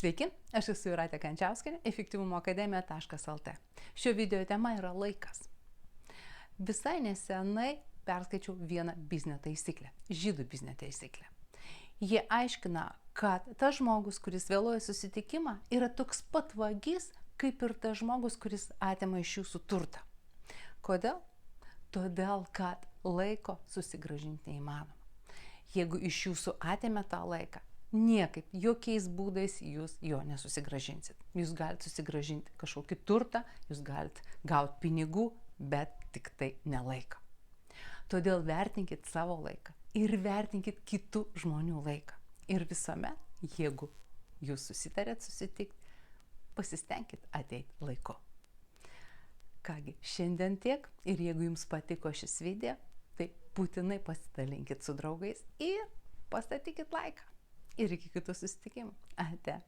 Sveiki, aš esu Jūratė Kančiauskienė, efektyvumoakademija.lt. Šio video tema yra laikas. Visai nesenai perskaičiau vieną biznio taisyklę, žydų biznio taisyklę. Jie aiškina, kad tas žmogus, kuris vėluoja susitikimą, yra toks pat vagis, kaip ir tas žmogus, kuris atima iš jūsų turtą. Kodėl? Todėl, kad laiko susigrąžinti neįmanoma. Jeigu iš jūsų atėmė tą laiką, niekaip, jokiais būdais jūs jo nesusigrąžinsit. Jūs galite susigrąžinti kažkokį turtą, jūs galite gauti pinigų, bet tik tai ne laiką. Todėl vertinkit savo laiką ir vertinkit kitų žmonių laiką. Ir visuomet, jeigu jūs susitarėt susitikti, pasistengkit ateiti laiku. Kągi, šiandien tiek ir jeigu jums patiko šis video, tai būtinai pasidalinkit su draugais ir pastatykit laiką. Ir iki kitų susitikimų. Ate.